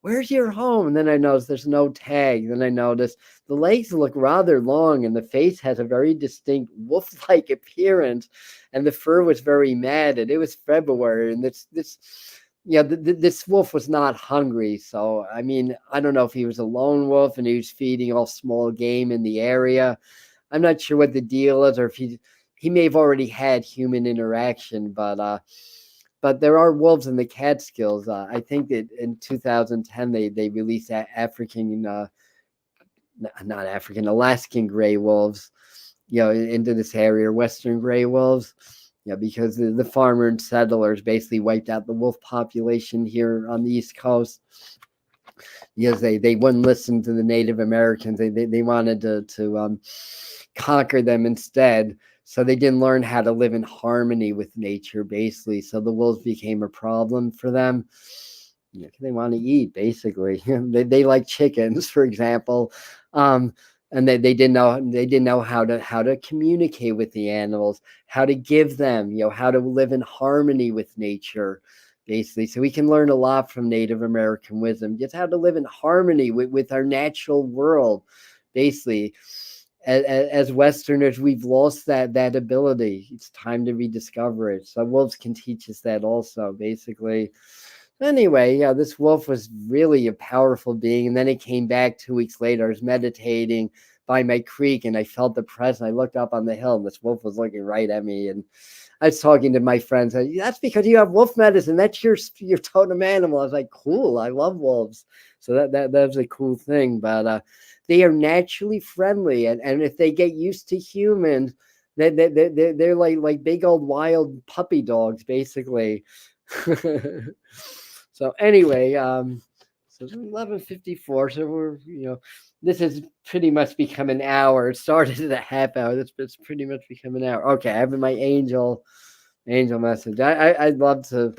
"Where's your home?" And then I noticed there's no tag. Then I noticed the legs look rather long, and the face has a very distinct wolf-like appearance, and the fur was very matted. It was February, and this wolf was not hungry. So I mean, I don't know if he was a lone wolf and he was feeding all small game in the area. I'm not sure what the deal is, or if he may have already had human interaction, but there are wolves in the Catskills. I think that in 2010 they released African, not African, Alaskan gray wolves, into this area, Western gray wolves. Because the farmer and settlers basically wiped out the wolf population here on the East Coast, because they wouldn't listen to the Native Americans. They wanted to conquer them instead. So they didn't learn how to live in harmony with nature, basically. So the wolves became a problem for them. They want to eat, basically. They like chickens, for example. And they didn't know how to communicate with the animals, how to give them, how to live in harmony with nature, basically. So we can learn a lot from Native American wisdom, just how to live in harmony with our natural world, basically. As Westerners, we've lost that ability. It's time to rediscover it. So wolves can teach us that also, basically. Anyway, yeah, this wolf was really a powerful being. And then it came back 2 weeks later. I was meditating by my creek and I felt the presence. I looked up on the hill and this wolf was looking right at me. And I was talking to my friends. That's because you have wolf medicine. That's your totem animal. I was like, cool. I love wolves. So that was a cool thing. But they are naturally friendly, and if they get used to humans, they're like big old wild puppy dogs, basically. So anyway, so it's 11:54. So we're this has pretty much become an hour. It started at a half hour. It's pretty much become an hour. Okay, I have my angel message. I'd love to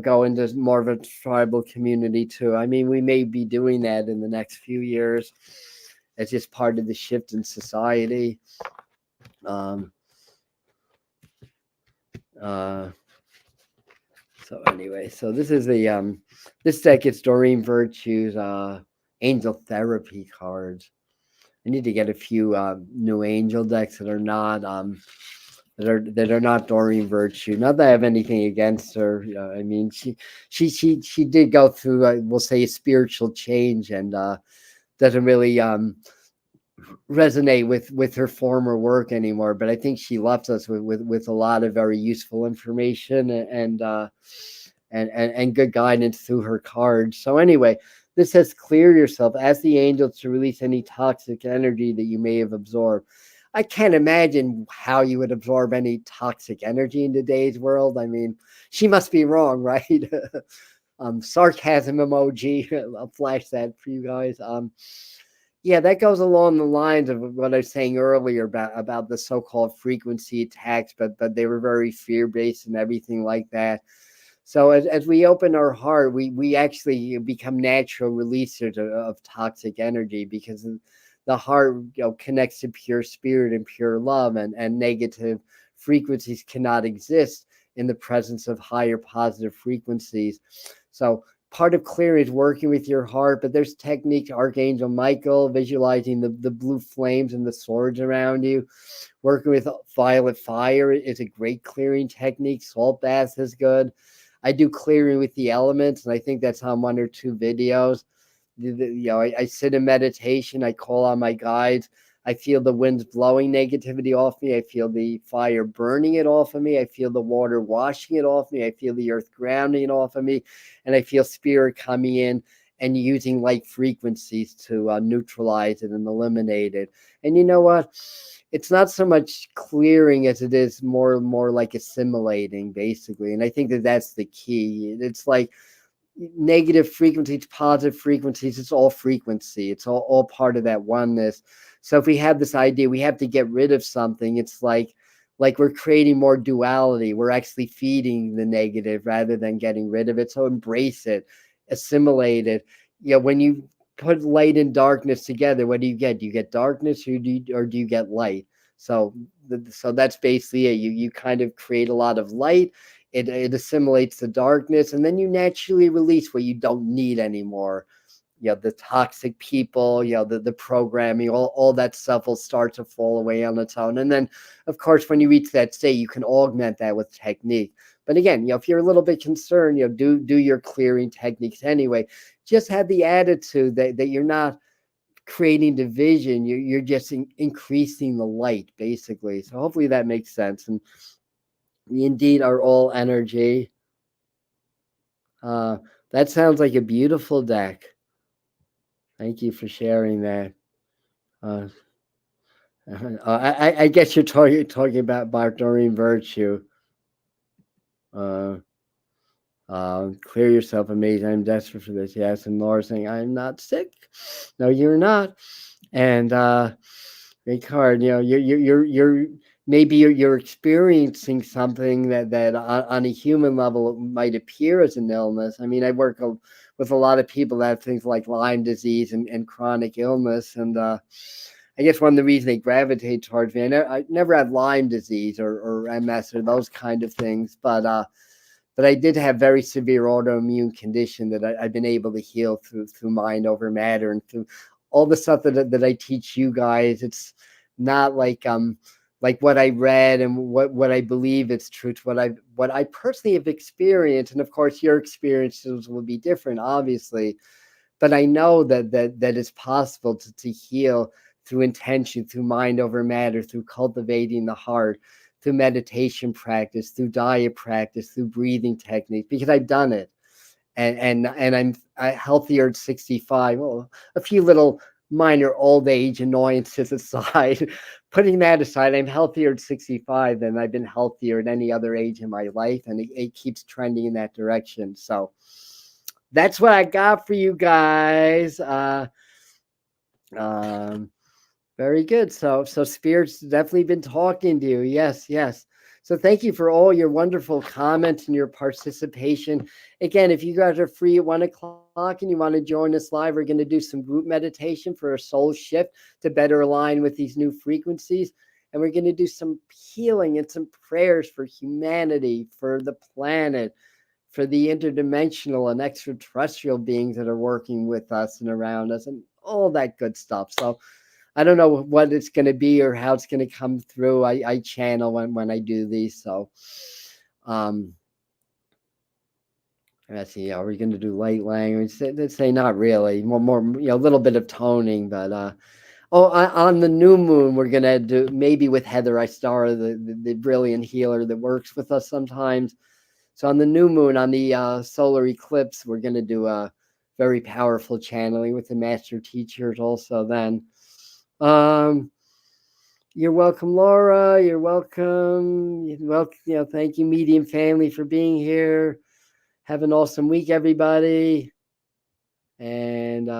go into more of a tribal community too. I mean, we may be doing that in the next few years. It's just part of the shift in society. Um, so anyway, so this is the this deck gets Doreen Virtue's angel therapy cards. I need to get a few new angel decks that are not that are not Doreen Virtue. Not that I have anything against her. I mean, she did go through, we'll say, a spiritual change, and doesn't really resonate with her former work anymore. But I think she left us with a lot of very useful information, and good guidance through her cards. So anyway, this says clear yourself, ask the angels to release any toxic energy that you may have absorbed. I can't imagine how you would absorb any toxic energy in today's world. I mean, she must be wrong, right? Sarcasm emoji. I'll flash that for you guys. Yeah, that goes along the lines of what I was saying earlier about the so-called frequency attacks, but they were very fear-based and everything like that. So as we open our heart, we actually become natural releasers of toxic energy, because the heart, connects to pure spirit and pure love, and negative frequencies cannot exist in the presence of higher positive frequencies. So part of clearing is working with your heart, but there's techniques, Archangel Michael, visualizing the blue flames and the swords around you. Working with violet fire is a great clearing technique. Salt baths is good. I do clearing with the elements, and I think that's on one or two videos. I sit in meditation. I call on my guides. I feel the winds blowing negativity off me. I feel the fire burning it off of me. I feel the water washing it off me. I feel the earth grounding it off of me. And I feel spirit coming in and using light frequencies to neutralize it and eliminate it. And you know what? It's not so much clearing as it is more like assimilating, basically. And I think that's the key. It's like negative frequencies, positive frequencies. It's all frequency. It's all part of that oneness. So if we have this idea, we have to get rid of something. It's like we're creating more duality. We're actually feeding the negative rather than getting rid of it. So embrace it, assimilate it. When you put light and darkness together, what do you get? Do you get darkness, or do you get light? So that's basically it. You kind of create a lot of light. It assimilates the darkness, and then you naturally release what you don't need anymore. The toxic people, the programming, all that stuff will start to fall away on its own. And then, of course, when you reach that state, you can augment that with technique. But again, if you're a little bit concerned, do your clearing techniques anyway. Just have the attitude that you're not creating division. You're just increasing the light, basically. So hopefully that makes sense. And we indeed are all energy. That sounds like a beautiful deck. Thank you for sharing that. I guess you're talking about Doreen Virtue. Clear yourself, amazing. I'm desperate for this. Yes, and Laura saying, I'm not sick. No, you're not. And great card. You're maybe you're experiencing something that on a human level might appear as an illness. I mean, I work with a lot of people that have things like Lyme disease and chronic illness, and I guess one of the reasons they gravitate towards me. I never had Lyme disease or MS or those kind of things, but I did have very severe autoimmune condition that I've been able to heal through mind over matter, and through all the stuff that I teach you guys. It's not like what I read and what I believe it's true to what I personally have experienced. And of course, your experiences will be different, obviously. But I know that it's possible to heal through intention, through mind over matter, through cultivating the heart, through meditation practice, through diet practice, through breathing techniques, because I've done it. And I'm healthier at 65. Well, a few little minor old age annoyances aside, putting that aside, I'm healthier at 65 than I've been healthier at any other age in my life. And it keeps trending in that direction. So that's what I got for you guys. Very good. So Spirit's definitely been talking to you. Yes. So thank you for all your wonderful comments and your participation. Again, if you guys are free at 1:00 and you want to join us live, we're going to do some group meditation for a soul shift to better align with these new frequencies. And we're going to do some healing and some prayers for humanity, for the planet, for the interdimensional and extraterrestrial beings that are working with us and around us, and all that good stuff. So I don't know what it's going to be or how it's going to come through. I channel when I do these. So, let's see. Are we going to do light language? Let's say not really. More, a little bit of toning, but on the new moon, we're gonna do maybe with Heather Star, the brilliant healer that works with us sometimes. So on the new moon, on the solar eclipse, we're gonna do a very powerful channeling with the master teachers. Also, then, you're welcome, Laura. You're welcome. Thank you, Medium family, for being here. Have an awesome week, everybody. And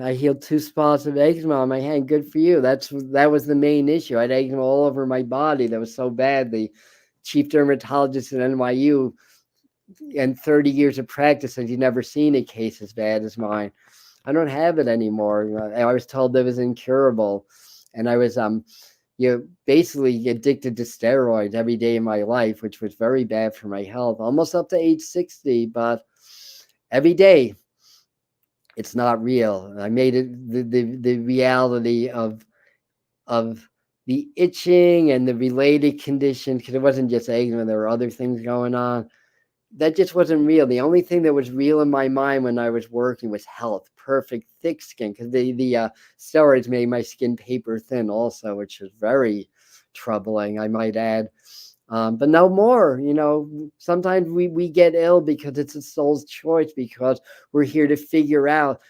I healed 2 spots of eczema on my hand. Good for you. That was the main issue. I had eczema all over my body. That was so bad. The chief dermatologist at NYU, and 30 years of practice, said he'd never seen a case as bad as mine. I don't have it anymore. I was told that it was incurable, and I was basically addicted to steroids every day of my life, which was very bad for my health. Almost up to age 60, but every day. It's not real. I made it the reality of the itching and the related conditions, because it wasn't just eczema. There were other things going on. That just wasn't real. The only thing that was real in my mind when I was working was health, perfect, thick skin, because the steroids made my skin paper thin also, which is very troubling, I might add. But no more, sometimes we get ill because it's a soul's choice, because we're here to figure out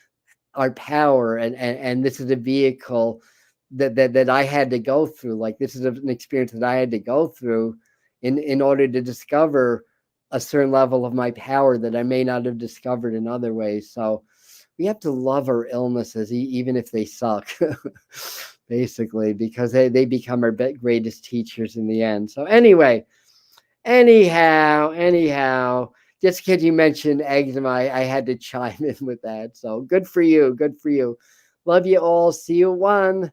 our power, and this is a vehicle that I had to go through. Like, this is an experience that I had to go through in order to discover a certain level of my power that I may not have discovered in other ways. So we have to love our illnesses, even if they suck, basically, because they become our greatest teachers in the end. So anyhow, just because you mentioned eczema, I had to chime in with that. So good for you. Love you all. See you at 1.